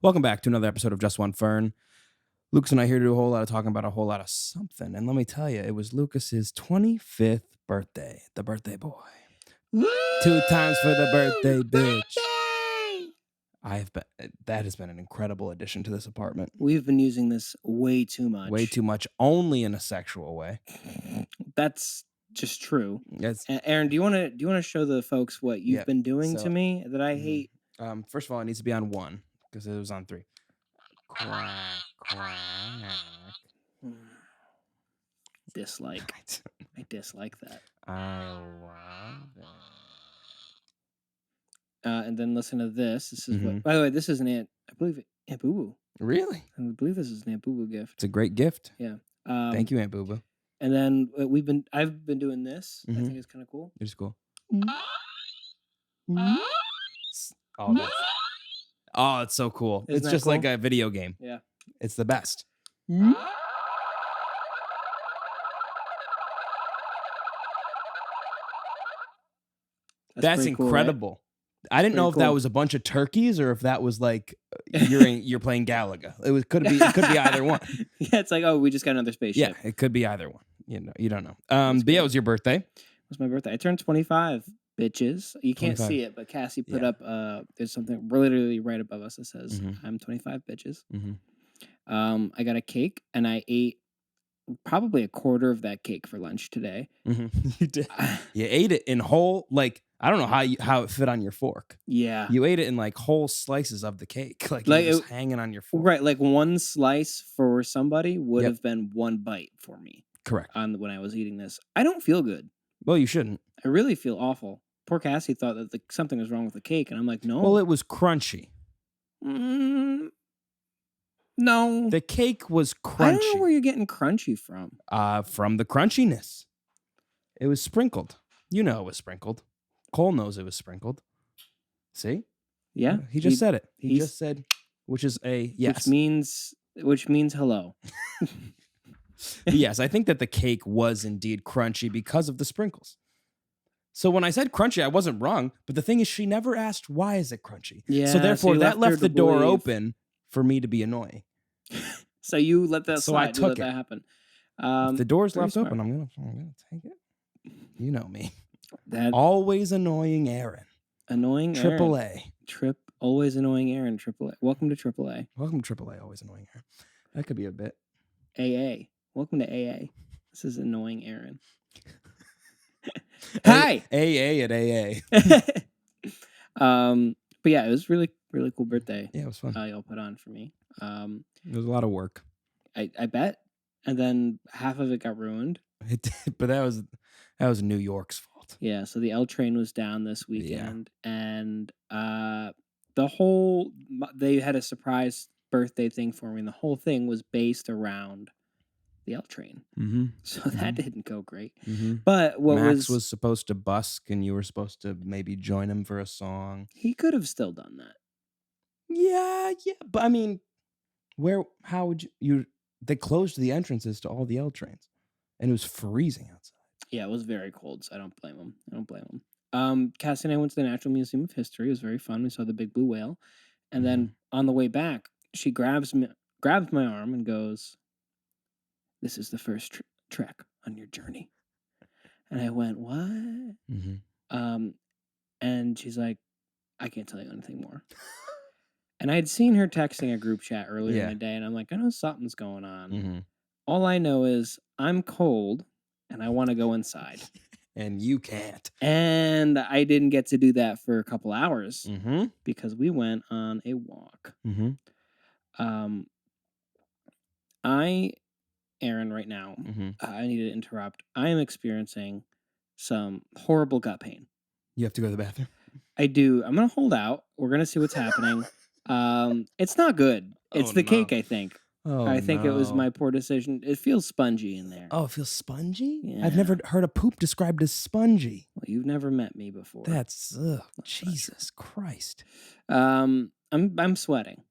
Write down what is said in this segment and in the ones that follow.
Welcome back to another episode of Just One Fern. Lucas and I here to do a whole lot of talking about a whole lot of something. And let me tell you, it was Lucas's 25th birthday, the birthday boy. Woo! 2 times for the birthday, bitch. Birthday! That has been an incredible addition to this apartment. We've been using this way too much. Way too much, only in a sexual way. That's just true. Yes. Aaron, do you want to show the folks what you've been doing to me that I hate? First of all, it needs to be on 1 because it was on 3. Quack, quack. Dislike. I dislike that. I love it. And then listen to this. This is what. By the way, this is I believe Aunt Boo Boo. Really? I believe this is an Aunt Boo Boo gift. It's a great gift. Yeah. Thank you, Aunt Boo Boo. And then I've been doing this. I think it's kind of cool. It's cool. Oh, it's so cool. Isn't it's that just cool? like a video game. Yeah. It's the best. That's incredible. Cool, right? I didn't know if that was a bunch of turkeys or if that was like you're playing Galaga. It could be either one. Yeah, it's like, oh, we just got another spaceship. Yeah, it could be either one. You don't know. But yeah, it was your birthday. It was my birthday. I turned 25, bitches. You can't 25. see it, but Cassie put up there's something literally right above us that says I'm 25, bitches. I got a cake and I ate probably a quarter of that cake for lunch today. You did. You ate it in whole, like, I don't know how it fit on your fork. Yeah. You ate it in like whole slices of the cake. Like it was hanging on your fork. Right. Like one slice for somebody would have been one bite for me. Correct. When I was eating this. I don't feel good. Well, you shouldn't. I really feel awful. Poor Cassie thought that something was wrong with the cake. And I'm like, no. Well, it was crunchy. No. The cake was crunchy. I don't know where you're getting crunchy from. From the crunchiness. It was sprinkled. You know it was sprinkled. Cole knows it was sprinkled. See? Yeah. He just said it. He just said, which is a yes. Which means hello. Yes, I think that the cake was indeed crunchy because of the sprinkles. So when I said crunchy, I wasn't wrong. But the thing is, she never asked, why is it crunchy? Yeah. So therefore, that left the door open for me to be annoying. So you let that slide. So I took that happen. If the door's left open, I'm gonna take it. You know me. Always annoying Aaron. Annoying Triple Aaron. A. Always annoying Aaron. Triple A. Welcome to Triple A. Welcome to Triple A. Always annoying Aaron. That could be a bit. AA. Welcome to AA. This is annoying Aaron. Hi. AA at AA. But yeah, it was really, really cool birthday. Yeah, it was fun. Y'all put on for me. It was a lot of work. I bet. And then half of it got ruined. It did, but that was New York's fault. Yeah, so the L train was down this weekend, and they had a surprise birthday thing for me, and the whole thing was based around the L train. So that didn't go great. But Max was supposed to busk, and you were supposed to maybe join him for a song. He could have still done that. Yeah, but I mean, how would you? They closed the entrances to all the L trains, and it was freezing outside. Yeah, it was very cold, so I don't blame him. Cassie and I went to the Natural Museum of History. It was very fun. We saw the big blue whale. And then on the way back, she grabs my arm and goes, "This is the first trek on your journey." And I went, "What?" And she's like, "I can't tell you anything more." And I had seen her texting a group chat earlier in the day, and I'm like, I know something's going on. All I know is I'm cold, and I want to go inside. And you can't. And I didn't get to do that for a couple hours because we went on a walk. Aaron, right now, I need to interrupt. I am experiencing some horrible gut pain. You have to go to the bathroom? I do. I'm going to hold out. We're going to see what's happening. It's not good. It's the cake, I think. I think it was my poor decision. It feels spongy in there. Oh, it feels spongy? Yeah. I've never heard a poop described as spongy. Well, you've never met me before. That's Jesus Christ. I'm sweating.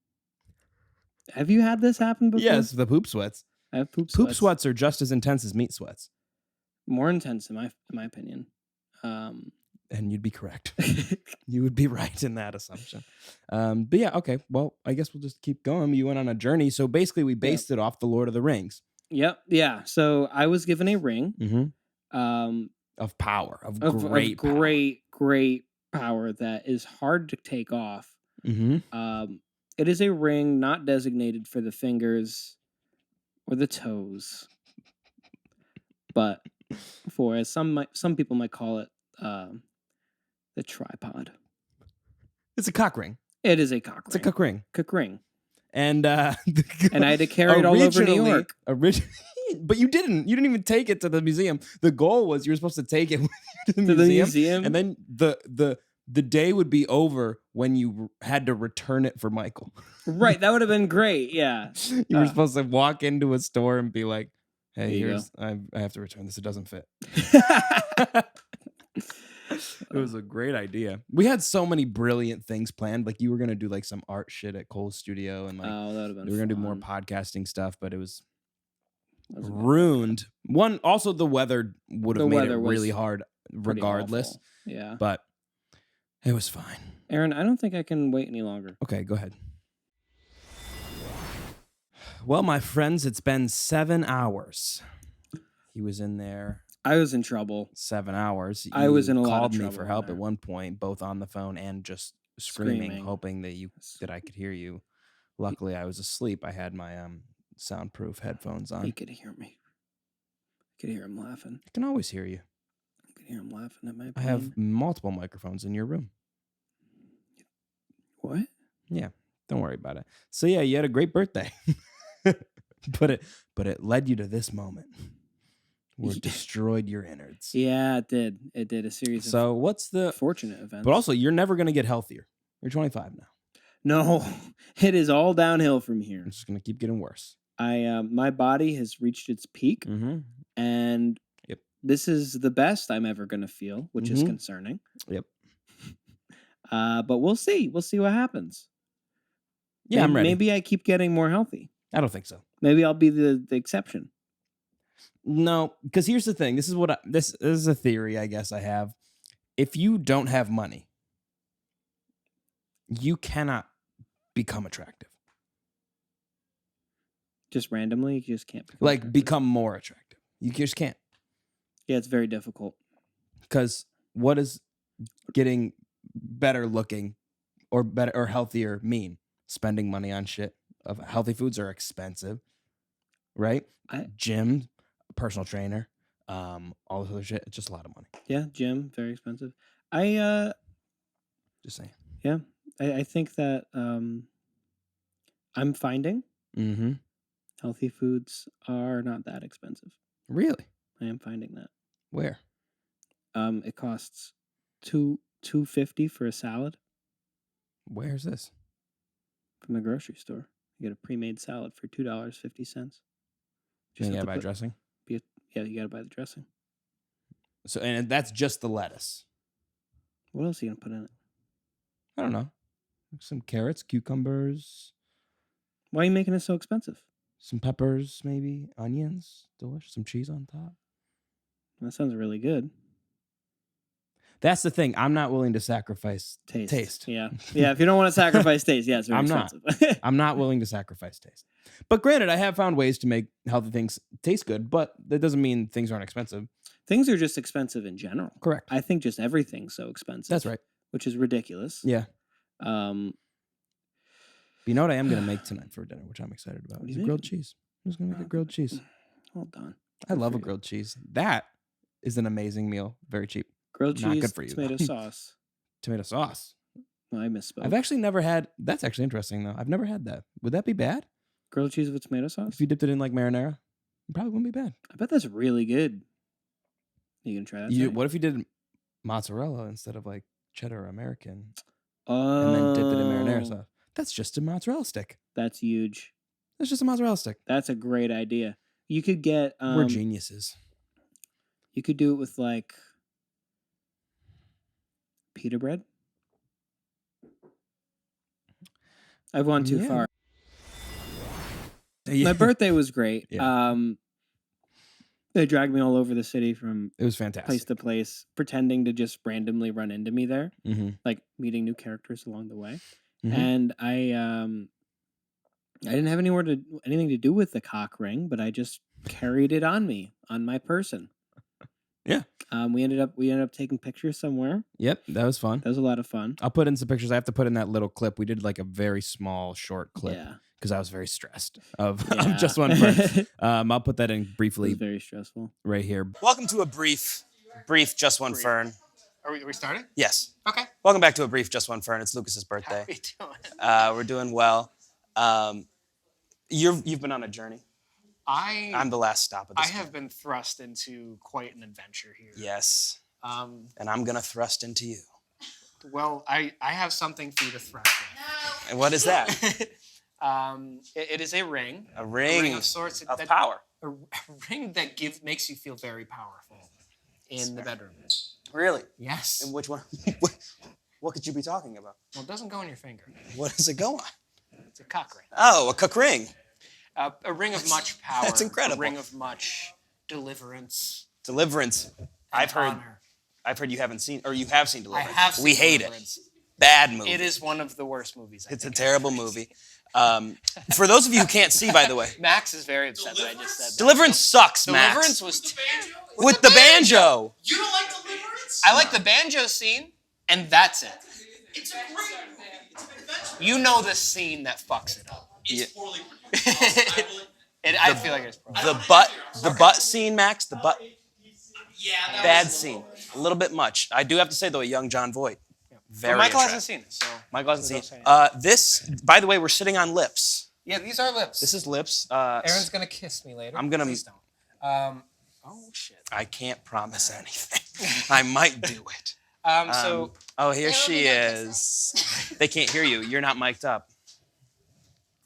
Have you had this happen before? Yes, the poop sweats. I have poop sweats. Poop sweats are just as intense as meat sweats. More intense, in my opinion. And you'd be correct. You would be right in that assumption. But yeah, okay. Well, I guess we'll just keep going. You went on a journey. So basically, we based it off the Lord of the Rings. Yep. Yeah. So I was given a ring. Of power, of great power that is hard to take off. It is a ring not designated for the fingers or the toes, but for, as some people might call it, the tripod. It's a cock ring. It is a cock ring. It's a cock ring. Cock ring. And and I had to carry it all over New York. But you didn't. You didn't even take it to the museum. The goal was you were supposed to take it to the museum, and then the day would be over when you had to return it for Michael. Right, that would have been great. Yeah, you were supposed to walk into a store and be like, "Hey, I have to return this. It doesn't fit." It was a great idea. We had so many brilliant things planned. Like you were gonna do like some art shit at Cole's studio, and like that would have been. We were gonna do more podcasting stuff, but it was ruined. One, also the weather would have made it really hard, regardless. Yeah, but it was fine. Aaron, I don't think I can wait any longer. Okay, go ahead. Well, my friends, it's been 7 hours. He was in there. I was in trouble. 7 hours. I was in a lot of trouble. Called me for help at one point, both on the phone and just screaming. Hoping that I could hear you. Luckily, I was asleep. I had my soundproof headphones on. He could hear me. I could hear him laughing. I can always hear you. I could hear him laughing at my plane. I have multiple microphones in your room. What? Yeah, don't worry about it. So yeah, you had a great birthday. but it led you to this moment. Where it destroyed your innards. Yeah, it did. It did a series of what's the fortunate events. But also, you're never going to get healthier. You're 25 now. No, it is all downhill from here. It's just going to keep getting worse. My body has reached its peak, and this is the best I'm ever going to feel, which is concerning. Yep. But we'll see. We'll see what happens. Yeah, I'm ready. Maybe I keep getting more healthy. I don't think so. Maybe I'll be the exception. No, because here's the thing. This is a theory I guess I have. If you don't have money, you cannot become attractive. Just randomly, you just can't become more attractive. You just can't. Yeah, it's very difficult. Because what does getting better looking or better or healthier mean? Spending money on shit. Healthy foods are expensive, right? Gym, personal trainer, all this other shit. It's just a lot of money. Yeah, gym, very expensive. Just saying. Yeah, I think that I'm finding healthy foods are not that expensive. Really? I am finding that. Where? It costs $2.50 for a salad. Where's this? From the grocery store. You get a pre-made salad for $2.50. You gotta buy dressing? Yeah, you gotta buy the dressing. So, and that's just the lettuce. What else are you gonna put in it? I don't know. Some carrots, cucumbers. Why are you making it so expensive? Some peppers, maybe onions, delicious. Some cheese on top. That sounds really good. That's the thing. I'm not willing to sacrifice taste. Yeah. If you don't want to sacrifice taste, yeah, it's very expensive. I'm not willing to sacrifice taste. But granted, I have found ways to make healthy things taste good, but that doesn't mean things aren't expensive. Things are just expensive in general. Correct. I think just everything's so expensive. That's right. Which is ridiculous. Yeah. You know what I am going to make tonight for dinner, which I'm excited about? Is grilled cheese. I'm just going to make a grilled cheese. Hold on. I love a grilled cheese. That is an amazing meal. Very cheap. Grilled cheese, not good for you, tomato sauce. Tomato sauce. No, I misspoke. I've actually never had. That's actually interesting, though. I've never had that. Would that be bad? Grilled cheese with tomato sauce? If you dipped it in like marinara, it probably wouldn't be bad. I bet that's really good. You gonna try that? What if you did mozzarella instead of like cheddar or American? And then dipped it in marinara sauce. That's just a mozzarella stick. That's huge. That's just a mozzarella stick. That's a great idea. You could get. We're geniuses. You could do it with like pita bread. I've gone too far. Yeah. My birthday was great. Yeah. They dragged me all over the city from It was place fantastic. to place, pretending to just randomly run into me there, Mm-hmm. like meeting new characters along the way. Mm-hmm. And I didn't have anything to do with the cock ring, but I just carried it on me on my person. Yeah. We ended up taking pictures somewhere. Yep, that was fun. That was a lot of fun. I'll put in some pictures. I have to put in that little clip. We did like a very small, short clip Yeah. because I was very stressed of Yeah. Just One Fern. I'll put that in It was briefly very stressful. right here. Welcome to a brief Just One Fern. Are we starting? Yes. Okay. Welcome back to a brief Just One Fern. It's Lucas's How birthday. are we doing? We're doing well. You've been on a journey. I'm the last stop of I this. have been thrust into quite an adventure here. Yes. And I'm gonna thrust into you. Well, I have something for you to thrust with. And what is that? It is a ring. A ring of sorts. of power. A ring that makes you feel very powerful in the bedroom. Really? Yes. And which one? What could you be talking about? Well, it doesn't go on your finger. What does it go on? It's a cock ring. Oh, a cook ring. A ring of much power. That's incredible. A ring of much deliverance. Deliverance. And I've heard you haven't seen, or you have seen I Deliverance. have seen We hate Deliverance. it. Bad movie. It is one of the worst movies. It's a terrible movie. For those of you who can't see, by the way, Max is very upset that I just said that. Deliverance sucks, Max. Deliverance was with the banjo. You don't like Deliverance? I like the banjo scene, and that's it. It's a great movie. It's an adventure. You know the scene that fucks it up. It's poorly produced. I feel like it's probably. The butt scene, Max. The butt. Yeah, that Bad was scene. A little bit much. I do have to say though, a young John Voight. Very But Michael attractive. hasn't seen it, so. Michael hasn't seen Don't it. say This, by the way, we're sitting on lips. Yeah, these are lips. This is lips. Aaron's gonna kiss me later. I'm gonna- Please don't. Oh shit. I can't promise anything. I might do it. So Oh, here she is. They can't hear you. You're not mic'd up.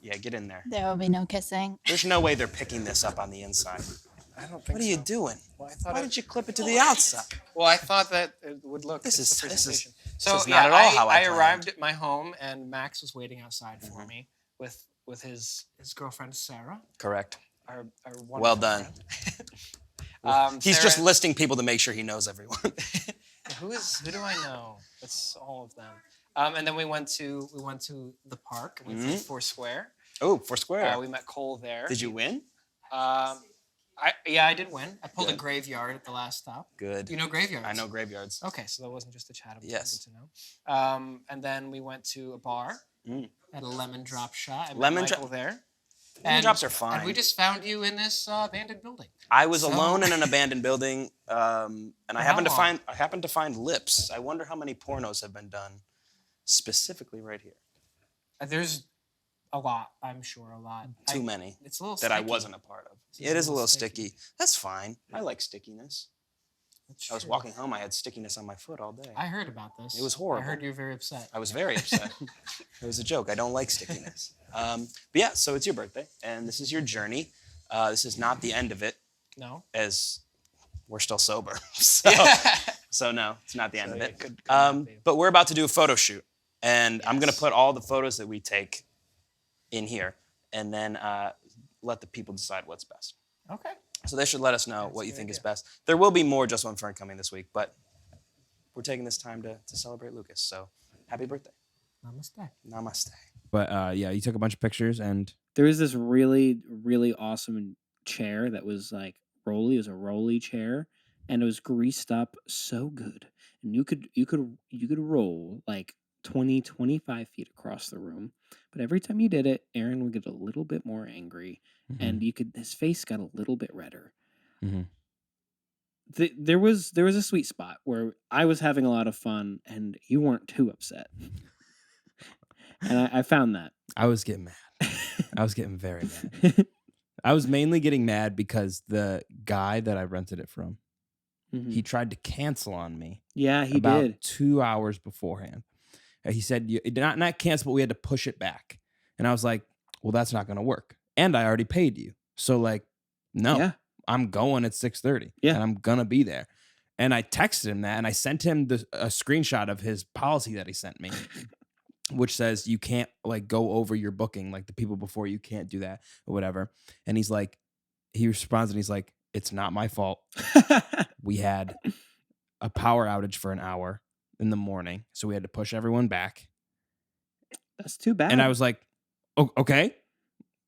Yeah, get in there. There will be no kissing. There's no way they're picking this up on the inside. I don't think What are you so. doing? Well, I thought Why it- did you clip it to the outside? Well, I thought that it would look. This it's is- the this is- presentation. this So is yeah, not at all how I I planned. arrived at my home and Max was waiting outside for Mm-hmm. me with his girlfriend Sarah. Correct. Our wonderful Well done. friend. He's Sarah- just listing people to make sure he knows everyone. Who do I know? It's all of them. And then we went to the park. We played Foursquare. Oh, Foursquare. We met Cole there. Did you win? I did win. I pulled Good. a graveyard at the last stop. Good. You know graveyards? I know graveyards. Okay, so that wasn't just a chat. Yes. Good to know. And then we went to a bar at a lemon drop shop. I met Lemon Michael drop- there. Lemon drops are fine. And we just found you in this abandoned building. I was So- alone in an abandoned building, and I how happened long? to find lips. I wonder how many pornos have been done specifically right here. There's a lot, I'm sure, a lot. Too many It's a little that I sticky. wasn't a part of. It's It is a little sticky. That's fine. I like stickiness. That's I was true. walking home. I had stickiness on my foot all day. I heard about this. It was horrible. I heard you were very upset. I was very upset. It was a joke. I don't like stickiness. But yeah, so it's your birthday, and this is your journey. This is not the end of it, No? as we're still sober. So, so no, it's not the end of yeah, it. could not be. But we're about to do a photo shoot, and I'm gonna Yes. put all the photos that we take in here, and then let the people decide what's best. Okay. So they should let us know That's what a you good think is idea. best. There will be more Just One Fern coming this week, but we're taking this time to celebrate Lucas. So happy birthday. Namaste. Namaste. But yeah, you took a bunch of pictures, and There was this really, really awesome chair that was like rolly. It was a rolly chair, and it was greased up so good. And you could roll like 20, 25 feet across the room. But every time you did it, Aaron would get a little bit more angry, and his face got a little bit redder. Mhm. There was a sweet spot where I was having a lot of fun, and you weren't too upset. And I found that. I was getting mad. I was getting very mad. I was mainly getting mad because the guy that I rented it from, Mhm. he tried to cancel on me Yeah, he about did. 2 hours beforehand. He said, not cancel, but we had to push it back. And I was like, well, that's not going to work. And I already paid you. So like, no, Yeah. I'm going at 6:30. Yeah. And I'm going to be there. And I texted him that, and I sent him a screenshot of his policy that he sent me, which says you can't like go over your booking, like the people before you can't do that or whatever. And he responds and he's like, It's not my fault. We had a power outage for an hour in the morning, so we had to push everyone back. That's too bad. And I was like, oh, okay,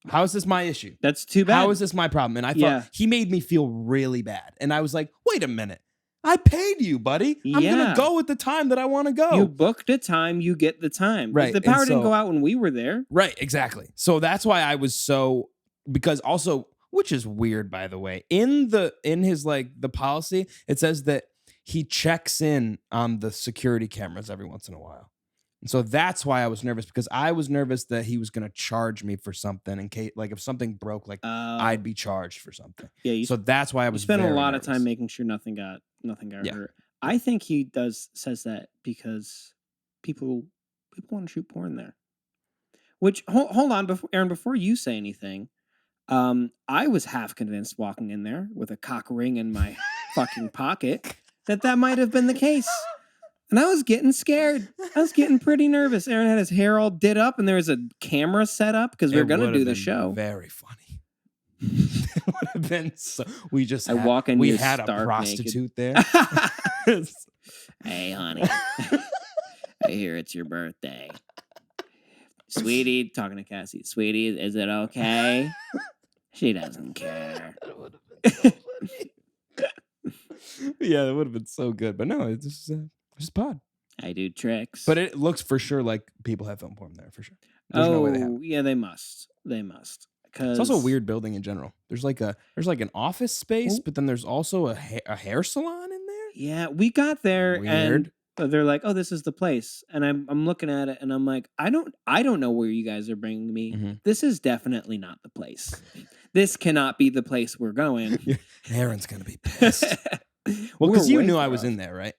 how is this my issue? That's too bad. How is this my problem? And I thought Yeah. he made me feel really bad. And I was like, wait a minute. I paid you, buddy. I'm going Yeah. to go at the time that I want to go. You booked a time, you get the time. Right, Like, the and power didn't so- go out when we were there. Right, exactly. So that's why I was so, because also, which is weird, by the way, in his like the policy, it says that he checks in on the security cameras every once in a while. And so that's why I was nervous, because I was nervous that he was going to charge me for something in case, like if something broke, like I'd be charged for something. Yeah, So that's why I you was spent a very lot of nervous. time making sure nothing got Yeah. hurt. I think he says that because people want to shoot porn there. Which hold on, Aaron, before you say anything, I was half convinced walking in there with a cock ring in my fucking pocket that might have been the case. And I was getting scared. I was getting pretty nervous. Aaron had his hair all did up, and there was a camera set up because we were going to do the show. Very funny. It would have been so. We just I had, walk in, we you're had a stark prostitute there. Hey, honey. I hear it's your birthday. Sweetie, talking to Cassie. Sweetie, is it okay? She doesn't care. Yeah, it would have been so good. But no, it's just pod. I do tricks. But it looks for sure like people have film porn there for sure. There's no way they have. Yeah, they must. They must. It's also a weird building in general. There's like an office space, Well- but then there's also a hair salon in there. Yeah, we got there Weird. and they're like, "Oh, this is the place." And I'm looking at it and I'm like, "I don't know where you guys are bringing me. Mhm. This is definitely not the place. This cannot be the place we're going." Aaron's gonna be pissed. Well, We're because you way knew far I was off. in there, right?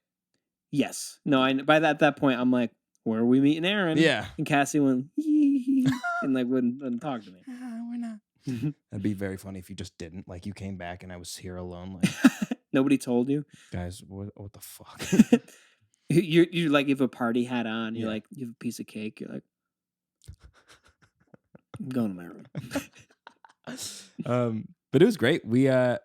Yes. No, by that point I'm like, "Where are we meeting Aaron?" Yeah. And Cassie went, "Hee," and like wouldn't talk to me. We're not. That'd be very funny if you just didn't. Like you came back and I was here alone. Like, Nobody told you. guys, what the fuck? You're like, you have a party hat on. You're Yeah. like, you have a piece of cake. You're like, I'm going to my room. But it was great. We had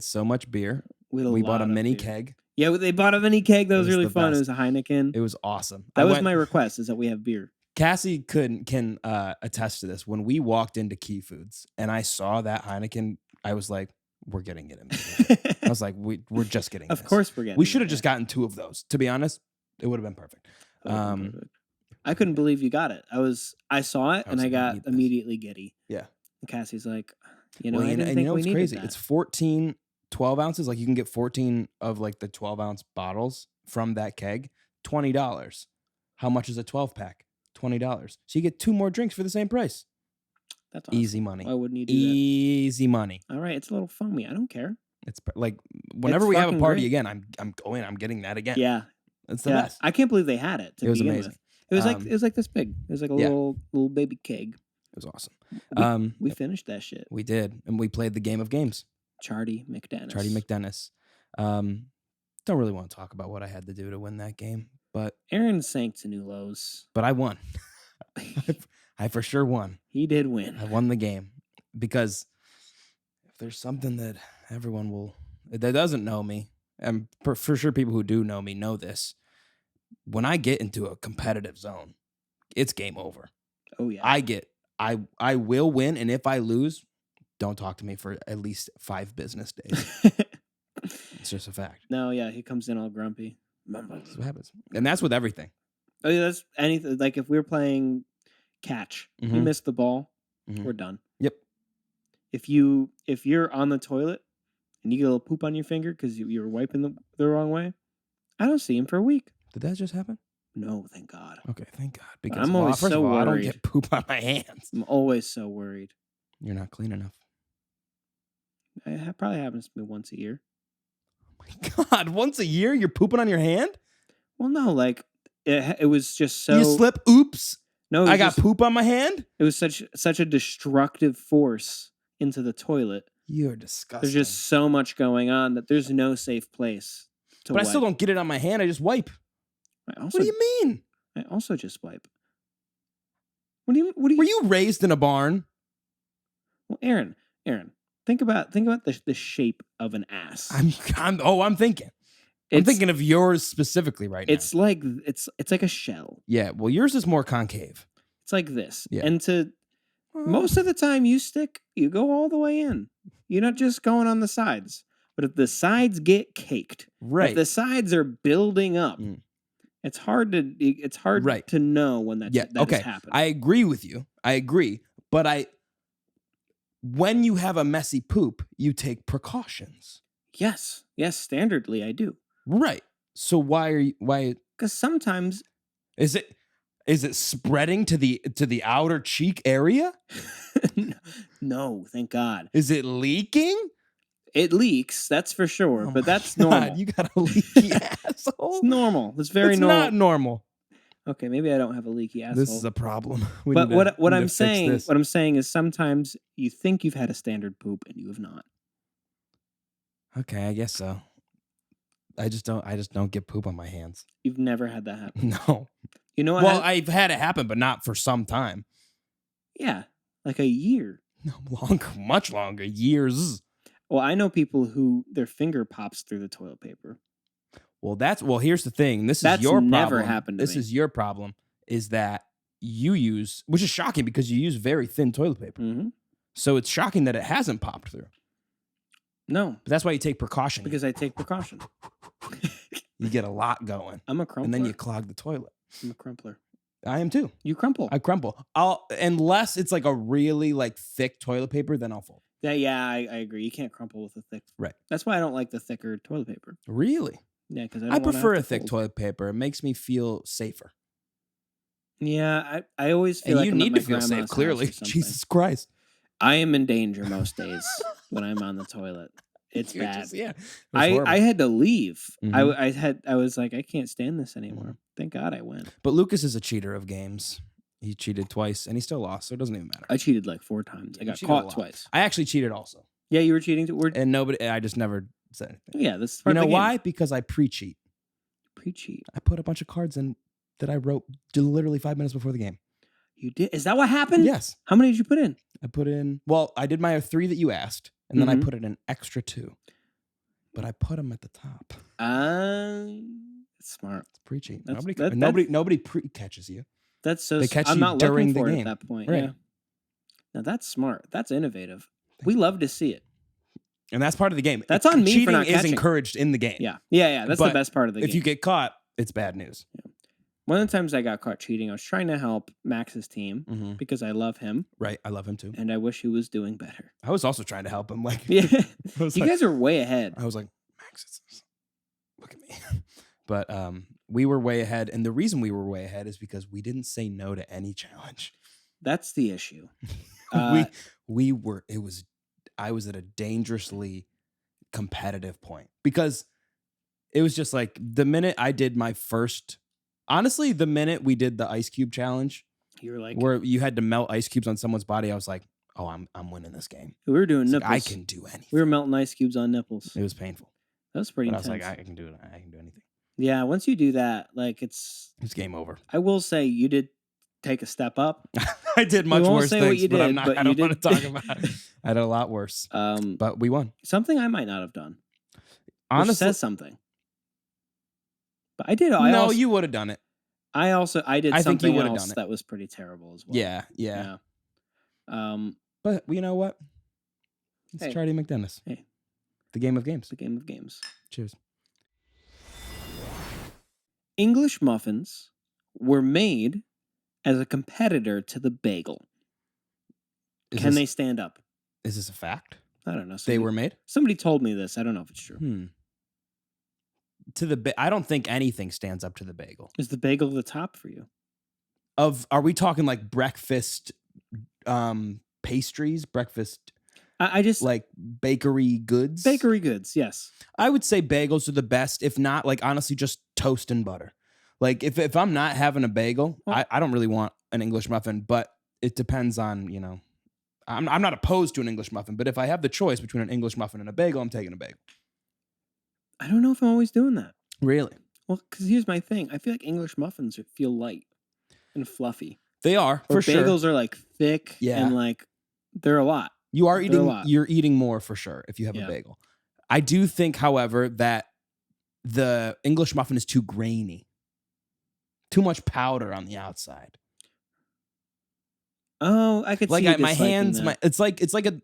so much beer. We Bought a mini keg. keg. Yeah, they bought a mini keg. That It was was really the fun. best. It was a Heineken. It was awesome. That was my request, is that we have beer. Cassie can attest to this. When we walked into Key Foods and I saw that Heineken, I was like, we're getting it immediately. I was like, we're just getting Of this. course we're getting We it, should have yeah. just gotten 2 of those. To be honest, it would have been perfect. That would've been perfect. I couldn't believe you got it. I saw it I and was I like, I got need this. immediately giddy. Yeah. And Cassie's like, I didn't and think you know we what's needed crazy? that. It's 14 12 ounces. Like you can get 14 of like the 12-ounce bottles from that keg. $20. How much is a 12-pack? $20. So you get 2 more drinks for the same price. That's awesome. Easy money. Why wouldn't you do Easy money. that? All right, it's a little foamy. I don't care. It's like whenever we have a fucking party great. again, I'm going. I'm getting that again. Yeah. It's the Yeah. best. I can't believe they had it. To It was begin amazing. With. It was like this big. It was like a Yeah. little baby keg. It was awesome. We finished that shit. We did, and we played the game of games. Chardee MacDennis. Chardee MacDennis. Don't really want to talk about what I had to do to win that game, but Aaron sank to new lows. I won. I for sure won. He did win. I won the game because if there's something that everyone that doesn't know me, and for sure people who do know me know this, when I get into a competitive zone, it's game over. Oh yeah. I will win, and if I lose, don't talk to me for at least 5 business days. It's just a fact. No, yeah, he comes in all grumpy. That's what happens, and that's with everything. Oh yeah, that's anything. Like if we're playing catch, you Mhm. miss the ball, Mhm. we're done. Yep. If you're on the toilet and you get a little poop on your finger because you were wiping the wrong way, I don't see him for a week. Did that just happen? No, thank God. Okay, thank God. Because I'm always first so of all, I don't worried. get poop on my hands. I'm always so worried. You're not clean enough. It probably happens to me once a year. Oh my God, once a year you're pooping on your hand? Well, no, like it was just so. You slip? Oops! No, it was I got just- poop on my hand. It was such a destructive force into the toilet. You're disgusting. There's just so much going on that there's no safe place to but wipe. I still don't get it on my hand. I just wipe. I also, What do you mean? I also just wipe. What do you? Were you raised in a barn? Well, Aaron, Think about the shape of an ass. I'm thinking. I'm It's- thinking of yours specifically right now. It's like a shell. Yeah, well, yours is more concave. It's like this. Yeah. And most of the time you go all the way in. You're not just going on the sides. But if the sides get caked, Right. if the sides are building up, it's hard to know when that has happened. I agree with you. I agree. But when you have a messy poop, you take precautions. Yes, standardly I do. Right. So why? Because sometimes Is it spreading to the outer cheek area? no, thank God. Is it leaking? It leaks, that's for sure, Oh but my that's God, normal. You got a leaky asshole. It's normal. It's very It's normal. not normal. Okay, maybe I don't have a leaky asshole. This is a problem. But what I'm saying is sometimes you think you've had a standard poop and you have not. Okay, I guess so. I just don't get poop on my hands. You've never had that happen. No. You know what? Well, I've had it happen, but not for some time. Yeah, like a year. No, longer, much longer, years. Well, I know people who their finger pops through the toilet paper. Well, here's the thing. This is That's your problem. never happened to This me. is your problem. Is that you use, which is shocking because you use very thin toilet paper. Mm-hmm. So it's shocking that it hasn't popped through. No, But that's why you take precaution. because I take precaution. You get a lot going, I'm a crumpler. and then you clog the toilet. I'm a crumpler. I am too. You crumple. I crumple. Unless it's like a really like thick toilet paper, then I'll fold. Yeah, I agree. You can't crumple with a thick. Right. That's why I don't like the thicker toilet paper. Really? Yeah, because I prefer a thick toilet paper. It makes me feel safer. Yeah, I always feel And like you I'm at need my to feel safe, grandma's house clearly. or something. Jesus Christ. I am in danger most days when I'm on the toilet. It's You're bad. just- yeah. It was horrible. I had to leave. Mhm. I was like, I can't stand this anymore. Mhm. Thank God I went. But Lucas is a cheater of games. He cheated twice, and he still lost, so it doesn't even matter. I cheated like 4 times. I You got cheated a caught lot. twice. I actually cheated also. Yeah, you were cheating too. And I just never said anything. Yeah, this is You part know of the game. why? Because I pre-cheat. Pre-cheat. I put a bunch of cards in that I wrote literally 5 minutes before the game. You did? Is that what happened? Yes. How many did you put in? I put in, well, I did my 3 that you asked, and then I Mhm. put in an extra 2. But I put them at the top. Smart. It's pre-cheat. That's- Nobody pre-catches you. That's so. They catch I'm you not during looking the for it game. at that point. Right. Yeah. Now that's smart. That's innovative. We love to see it. And that's part of the game. That's on me for Cheating not is catching. encouraged in the game. Yeah. That's the But best part of the game. If you get caught, it's bad news. One of the times I got caught cheating, I was trying to help Max's team Mm-hmm. because I love him Right. I love him too. and I wish he was doing better. I was also trying to help him. Like, Yeah. I was You like, guys are way ahead. I was like, Max, look at me. But we were way ahead. And the reason we were way ahead is because we didn't say no to any challenge. That's the issue. Uh, I was at a dangerously competitive point because it was just like the minute I did my first, honestly, the minute we did the ice cube challenge You're like, where you had to melt ice cubes on someone's body, I was like, oh, I'm winning this game. we were doing It's like, nipples. I can do anything. We were melting ice cubes on nipples. It was painful. That was pretty But I was intense. like, I can do it. I can do anything. Yeah, once you do that, like it's game over. I will say you did take a step up. I did much won't worse say what things, you but I'm did, not. but I you don't want to did. talk about it. I did a lot worse, but we won. Something I might not have done. Which Honestly, says something. But I did. you would have done it. I did I think you something would've else done it. that was pretty terrible as well. Yeah. Yeah. But you know what? It's Hey. Chardee MacDennis. Hey. The game of games. It's a game of games. Cheers. English muffins were made as a competitor to the bagel. Can they stand up? Is this a fact? I don't know. They were made? Somebody told me this. I don't know if it's true. I don't think anything stands up to the bagel. Is the bagel the top for you? Are we talking like breakfast pastries, breakfast I just like bakery goods? bakery goods. Yes. I would say bagels are the best. If not, like honestly, just toast and butter. Like if I'm not having a bagel, Well- I don't really want an English muffin, but it depends on, I'm not opposed to an English muffin, but if I have the choice between an English muffin and a bagel, I'm taking a bagel. I don't know if I'm always doing that. Really? Well, because here's my thing. I feel like English muffins feel light and fluffy. They are, Or for sure. bagels are like thick Yeah. and like they're a lot. You are They're a eating. lot. You're eating more for sure if you have Yeah. a bagel. I do think, however, that the English muffin is too grainy. Too much powder on the outside. Oh, I could see Like my disliking hands, that. it's like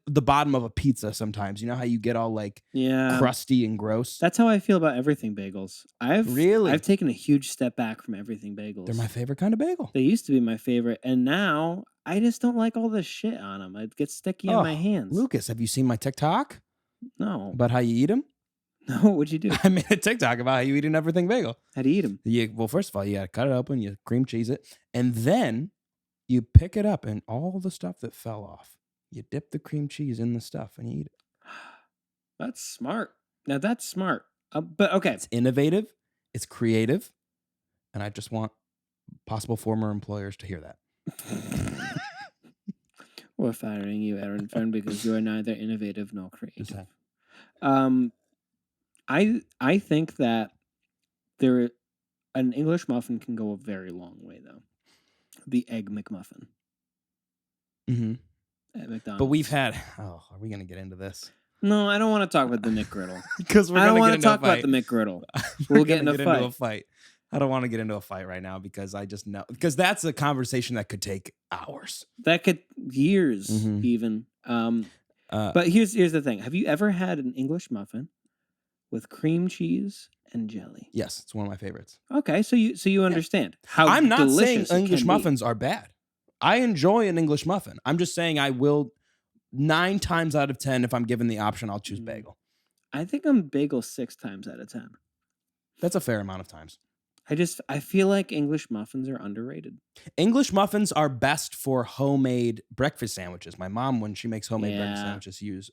the bottom of a pizza sometimes. You know how you get all like Yeah. crusty and gross? That's how I feel about everything bagels. Really? I've taken a huge step back from everything bagels. They're my favorite kind of bagel. They used to be my favorite, and now I just don't like all the shit on them. It gets sticky on my hands. Lucas, have you seen my TikTok No. about how you eat them? No, what'd you do? I made a TikTok about how you eat an everything bagel. How do you eat them? Well, first of all, you gotta cut it open, you cream cheese it, and then you pick it up and all the stuff that fell off, you dip the cream cheese in the stuff and you eat it. That's smart. Now that's smart. But okay. It's innovative, it's creative, and I just want possible former employers to hear that. We're firing you, Aaron Fern, because you are neither innovative nor creative. Okay. I think that an English muffin can go a very long way, though. The Egg McMuffin Mm-hmm. at McDonald's. But we've had. Oh, are we gonna get into this? No, I don't want to talk about the McGriddle. Because I don't want to talk about the McGriddle. We'll get in a fight. I don't want to get into a fight right now because I just know because that's a conversation that could take hours. That could years Mhm. even. But here's the thing. Have you ever had an English muffin with cream cheese and jelly? Yes, it's one of my favorites. Okay, so you understand how I'm not saying delicious it English can be. muffins are bad. I enjoy an English muffin. I'm just saying I will 9 times out of 10 if I'm given the option, I'll choose bagel. I think I'm bagel 6 times out of 10. That's a fair amount of times. I feel like English muffins are underrated. English muffins are best for homemade breakfast sandwiches. My mom, when she makes homemade breakfast Yeah. sandwiches, use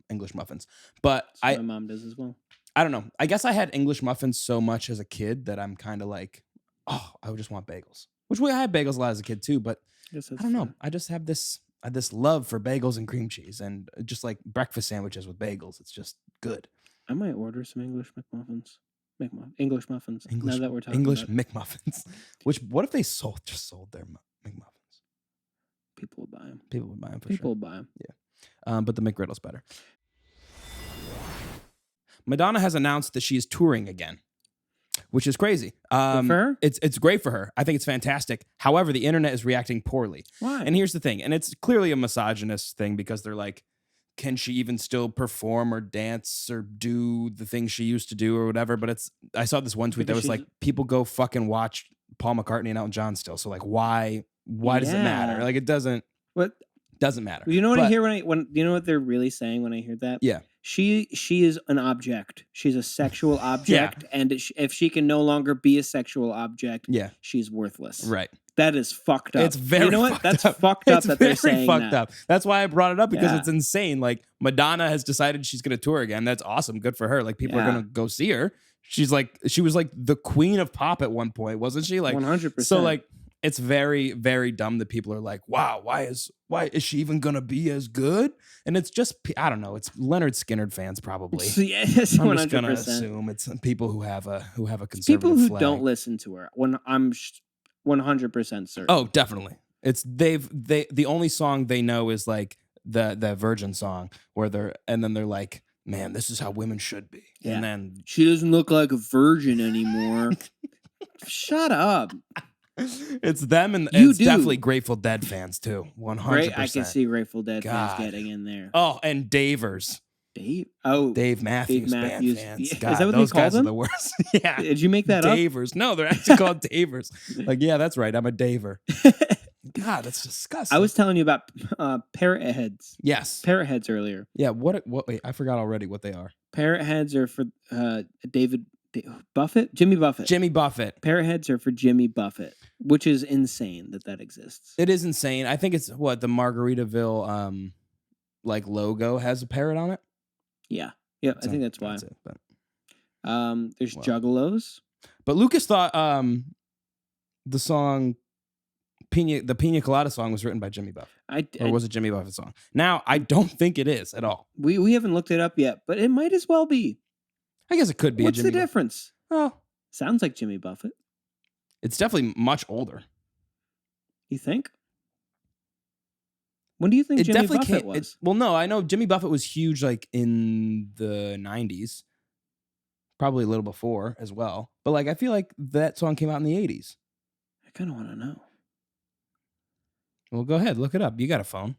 English muffins. But So my mom does as well. I don't know. I guess I had English muffins so much as a kid that I'm kind of like, oh, I would just want bagels. Which I had bagels a lot as a kid too, but I guess that's I don't know. fair. I just have this love for bagels and cream cheese and just like breakfast sandwiches with bagels. It's just good. I might order some English McMuffins. English muffins. English, now that we're talking English about McMuffins. What if they sold their McMuffins? people will buy them. People would buy them for People will buy them. sure. But the McGriddle's better. Madonna has announced that she is touring again, which is crazy. Good for her? It's great for her. I think it's fantastic. However, the internet is reacting poorly. Why? And here's the thing, and it's clearly a misogynist thing because they're like, can she even still perform or dance or do the things she used to do or whatever? But I saw this one tweet that Because was like, people go fucking watch Paul McCartney and Elton John still. So like, why does it matter? Yeah. Like it doesn't matter. You know what I But- hear when you know what they're really saying when I hear that? Yeah. She is an object. She's a sexual object, and if she can no longer be a sexual object, Yeah. she's worthless. Right. That is fucked up. It's very You know what? fucked That's up. fucked up It's that they're very saying fucked that. up. That's why I brought it up because Yeah. it's insane. Like Madonna has decided she's going to tour again. That's awesome. Good for her. Like people are Yeah. going to go see her. She was like the queen of pop at one point, wasn't she? Like 100%. so like it's very, very dumb that people are like, wow, why is she even going to be as good? And it's just, I don't know. It's Leonard Skinner fans probably. Yes, I'm 100%. just going to assume it's people who have a conservative People who flag. don't listen to her. When I'm 100% certain. Oh, definitely. It's the only song they know is like the Virgin song where they're like, man, this is how women should be. Yeah. And then She doesn't look like a virgin anymore. Shut up. it's them and You it's do. definitely Grateful Dead fans too. 100%. Right? I can see Grateful Dead God. fans getting in there. Oh, and Davers. Dave Matthews band Matthews. fans. Yeah. God, Is that what they those call guys them? are the worst. Yeah. Did you make that up? Davers. No, they're actually called Davers. Like, yeah, that's right. I'm a Daver. God, that's disgusting. I was telling you about parrot heads. Yes. Parrot heads earlier. Yeah, what wait, I forgot already what they are. Parrot heads are for Buffett? Jimmy Buffett. Jimmy Buffett. Parrot heads are for Jimmy Buffett, which is insane that exists. It is insane. I think it's what the Margaritaville like logo has a parrot on it. Yeah. Yeah, I think that's why. it, but There's Well. Juggalos. But Lucas thought the song the Pina Colada song was written by Jimmy Buffett. Or was it Jimmy Buffett's song? Now, I don't think it is at all. We haven't looked it up yet, but it might as well be. I guess it could be What's a Jimmy the difference? Well, Sounds like Jimmy Buffett. it's definitely much older. You think? When do you think It Jimmy definitely Buffett came. was? Well, no, I know Jimmy Buffett was huge like in the 90s, probably a little before as well. But like, I feel like that song came out in the 80s. I kind of want to know. Well, go ahead, look it up. You got a phone.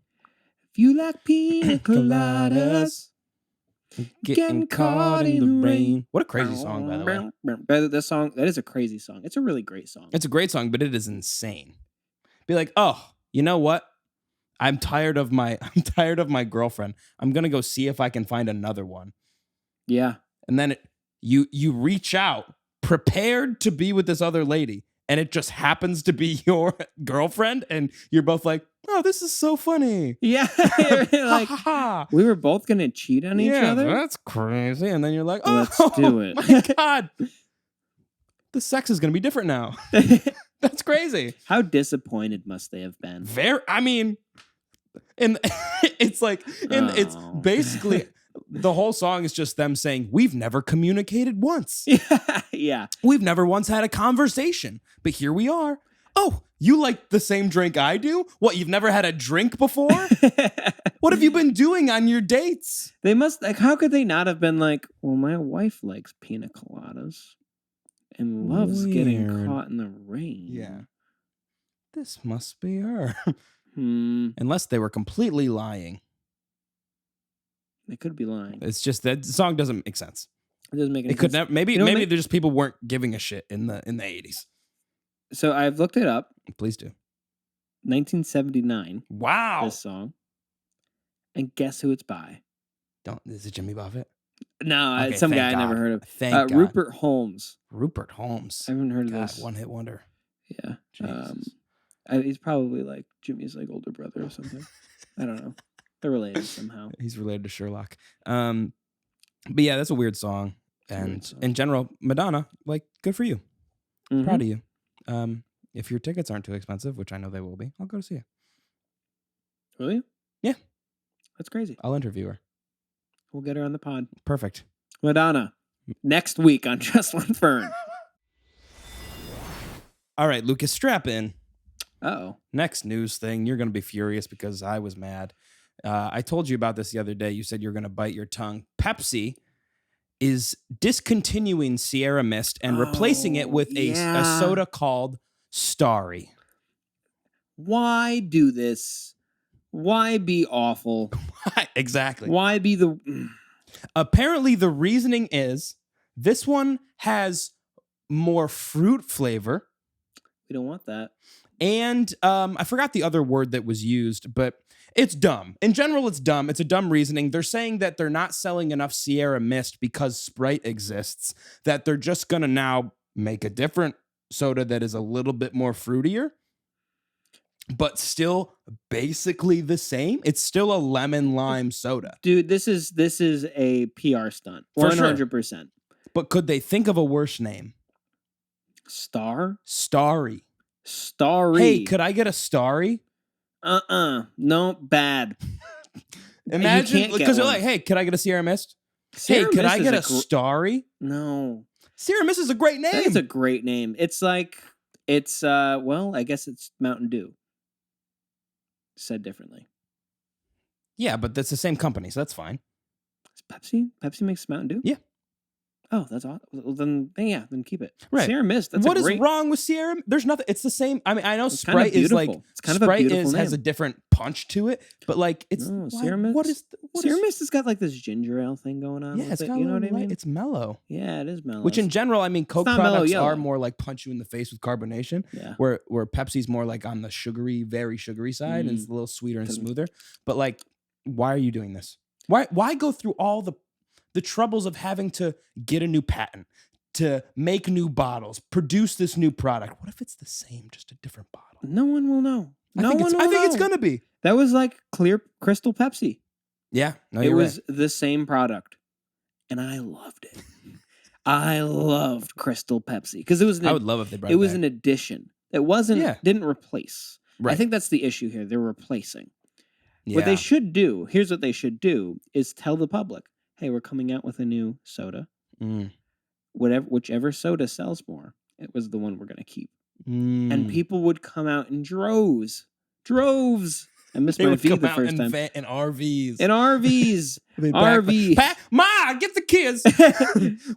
If you like pina coladas, Getting caught in the rain. What a crazy song, by the way. That song, that is a crazy song. It's a really great song. It's a great song, but it is insane. Be like, oh, you know what? I'm tired of my girlfriend. I'm gonna go see if I can find another one. Yeah. And then you reach out, prepared to be with this other lady, and it just happens to be your girlfriend, and you're both like, oh, this is so funny. Yeah. Like, Ha, ha, ha. we were both going to cheat on each Yeah, other. that's crazy. And then you're like, oh, Let's do it. My God. The sex is going to be different now. That's crazy. How disappointed must they have been? I mean, and it's like, and it's Oh. basically the whole song is just them saying, we've never communicated once. Yeah. We've never once had a conversation, but here we are. Oh, you like the same drink I do? What, you've never had a drink before? What have you been doing on your dates? They must, like, how could they not have been like, well, my wife likes pina coladas and loves getting Weird. caught in the rain. Yeah. This must be her. Hmm. Unless they were completely lying. They could be lying. It's just that the song doesn't make sense. It doesn't make any It could sense. never. Maybe You know what maybe ma- there's just people weren't giving a shit in the 80s. So I've looked it up. Please do. 1979, Wow. this song. And guess who it's by? Is it Jimmy Buffett? No, Okay, it's some thank guy I never God. heard of. Thank God. Rupert Holmes. Rupert Holmes. I haven't heard of God, this. one hit wonder. Yeah. Jesus. He's probably like Jimmy's like older brother or something. I don't know. They're related somehow. He's related to Sherlock. But yeah, that's a weird song. a weird And song. in general, Madonna, like, good for you. Mhm. Proud of you. If your tickets aren't too expensive, which I know they will be, I'll go to see you. Will you? Yeah. That's crazy. I'll interview her. We'll get her on the pod. Perfect. Madonna, next week on JustOneFern. All right, Lucas, strap in. Uh-oh. Next news thing. You're going to be furious because I was mad. I told you about this the other day. You said you're going to bite your tongue. Pepsi is discontinuing Sierra Mist and replacing it with a soda called Starry. Why do this? Why be awful? Exactly. Why be the... Apparently, the reasoning is this one has more fruit flavor. We don't want that. And I forgot the other word that was used, but it's dumb. In general, it's dumb. It's a dumb reasoning. They're saying that they're not selling enough Sierra Mist because Sprite exists, that they're just going to now make a different soda that is a little bit more fruitier, but still basically the same. It's still a lemon lime soda. Dude, this is a PR stunt. For sure. 100%. But could they think of a worse name? Star? Starry. Starry. Hey, could I get a Starry? No, bad. Imagine, can't get because they're one. like, hey, could I get a Sierra Mist? Sierra hey, could Mist I is get a a Starry? No. Sierra Mist is a great name. That is a great name. It's like, well, I guess it's Mountain Dew. Said differently. Yeah, but that's the same company, so that's fine. It's Pepsi? Pepsi makes Mountain Dew? Yeah. Oh, that's awesome. Well, then keep it. Right. Sierra Mist, that's What a is great... wrong with Sierra? There's nothing. It's the same. I mean, I know It's kind of Sprite is like beautiful. It's kind of a Sprite beautiful has a name. different punch to it, but like it's No, why- Sierra Mist. What is Sierra Mist has got like this ginger ale thing going on. Yeah, with it's it, got you a know little what I light. mean? It's mellow. Yeah, it is mellow. Which in general, I mean, Coke not mellow products yellow. are more like punch you in the face with carbonation, Yeah. where Pepsi's more like on the sugary, very sugary side, and it's a little sweeter and 'Cause- smoother. But like, why are you doing this? Why go through all the troubles of having to get a new patent, to make new bottles, produce this new product? What if it's the same, just a different bottle? No one will know. I think it's gonna be. That was like clear crystal Pepsi. Yeah, no, It you're was the same product. And I loved it. I loved crystal Pepsi. Because it was right. I would love if they brought it was back. an addition. It wasn't Yeah. didn't replace. Right. I think that's the issue here. They're replacing. Yeah. What they should do, here's what they should do, is tell the public, hey, we're coming out with a new soda. Mm. Whichever soda sells more, it was the one we're going to keep. Mm. And people would come out in droves. I missed They my would feed come the out first in, time. in RVs. In RVs. They'd back- RV. Ma, get the kids.